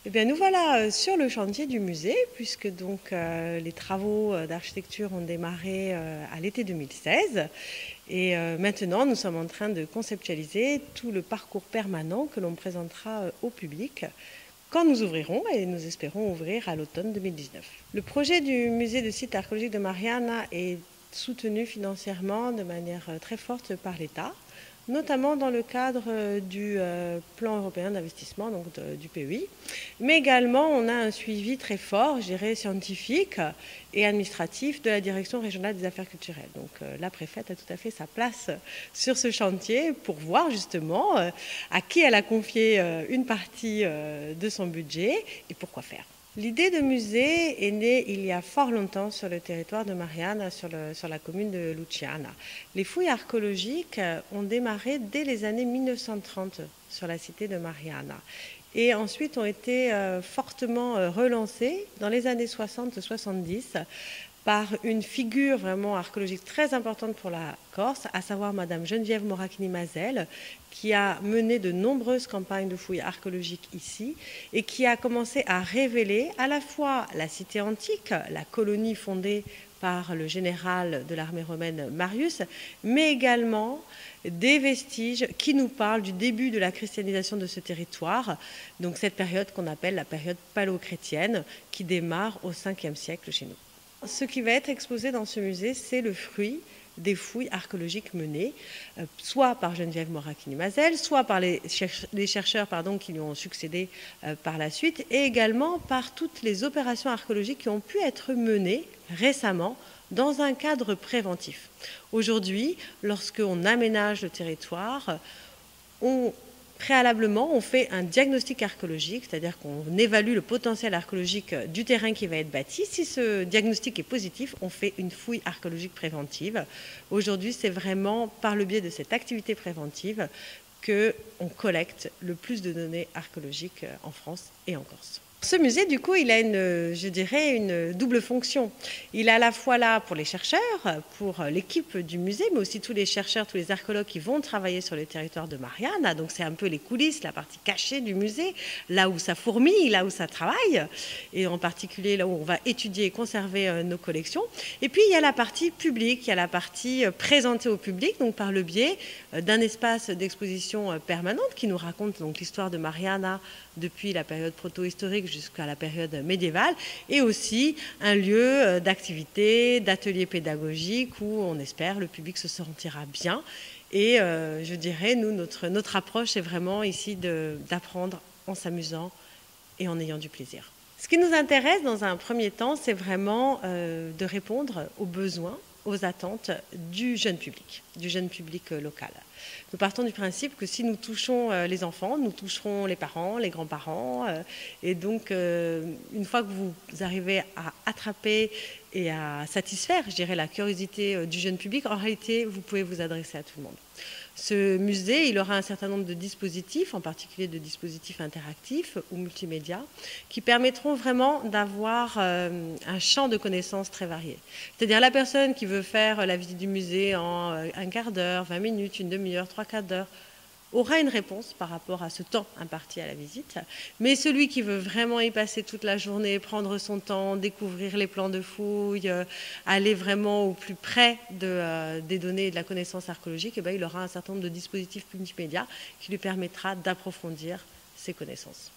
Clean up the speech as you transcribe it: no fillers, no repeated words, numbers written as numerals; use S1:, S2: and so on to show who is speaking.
S1: Eh bien, nous voilà sur le chantier du musée, puisque donc les travaux d'architecture ont démarré à l'été 2016. Et maintenant, nous sommes en train de conceptualiser tout le parcours permanent que l'on présentera au public quand nous ouvrirons, et nous espérons ouvrir à l'automne 2019. Le projet du musée de sites archéologiques de Mariana est soutenu financièrement de manière très forte par l'État, notamment dans le cadre du plan européen d'investissement, donc du PEI. Mais également, on a un suivi très fort, je dirais, scientifique et administratif de la Direction régionale des affaires culturelles. Donc la préfète a tout à fait sa place sur ce chantier pour voir justement à qui elle a confié une partie de son budget et pourquoi faire. L'idée de musée est née il y a fort longtemps sur le territoire de Mariana, sur la commune de Luciana. Les fouilles archéologiques ont démarré dès les années 1930 sur la cité de Mariana et ensuite ont été fortement relancées dans les années 60-70 par une figure vraiment archéologique très importante pour la Corse, à savoir Madame Geneviève Moracchini-Mazel, qui a mené de nombreuses campagnes de fouilles archéologiques ici et qui a commencé à révéler à la fois la cité antique, la colonie fondée par le général de l'armée romaine Marius, mais également des vestiges qui nous parlent du début de la christianisation de ce territoire, donc cette période qu'on appelle la période paléochrétienne qui démarre au 5e siècle chez nous. Ce qui va être exposé dans ce musée, c'est le fruit des fouilles archéologiques menées, soit par Geneviève Moracchini-Mazel, soit par les chercheurs qui lui ont succédé par la suite, et également par toutes les opérations archéologiques qui ont pu être menées récemment dans un cadre préventif. Aujourd'hui, lorsqu'on aménage le territoire, préalablement, on fait un diagnostic archéologique, c'est-à-dire qu'on évalue le potentiel archéologique du terrain qui va être bâti. Si ce diagnostic est positif, on fait une fouille archéologique préventive. Aujourd'hui, c'est vraiment par le biais de cette activité préventive qu'on collecte le plus de données archéologiques en France et en Corse. Ce musée, du coup, il a une double fonction. Il est à la fois là pour les chercheurs, pour l'équipe du musée, mais aussi tous les chercheurs, tous les archéologues qui vont travailler sur le territoire de Mariana. Donc c'est un peu les coulisses, la partie cachée du musée, là où ça fourmille, là où ça travaille, et en particulier là où on va étudier et conserver nos collections. Et puis il y a la partie publique, il y a la partie présentée au public, donc par le biais d'un espace d'exposition permanente qui nous raconte donc l'histoire de Mariana depuis la période proto-historique jusqu'à la période médiévale, et aussi un lieu d'activité, d'ateliers pédagogiques où on espère le public se sentira bien. Et je dirais, nous, notre approche est vraiment ici d'apprendre en s'amusant et en ayant du plaisir. Ce qui nous intéresse dans un premier temps, c'est vraiment de répondre aux besoins, aux attentes du jeune public local. Nous partons du principe que si nous touchons les enfants, nous toucherons les parents, les grands-parents. Et donc, une fois que vous arrivez à attraper et à satisfaire, je dirais, la curiosité du jeune public, en réalité, vous pouvez vous adresser à tout le monde. Ce musée, il aura un certain nombre de dispositifs, en particulier de dispositifs interactifs ou multimédia, qui permettront vraiment d'avoir un champ de connaissances très varié. C'est-à-dire la personne qui veut faire la visite du musée en un quart d'heure, 20 minutes, une demi-heure, 3/4 d'heure, aura une réponse par rapport à ce temps imparti à la visite. Mais celui qui veut vraiment y passer toute la journée, prendre son temps, découvrir les plans de fouilles, aller vraiment au plus près des données et de la connaissance archéologique, il aura un certain nombre de dispositifs multimédia qui lui permettra d'approfondir ses connaissances.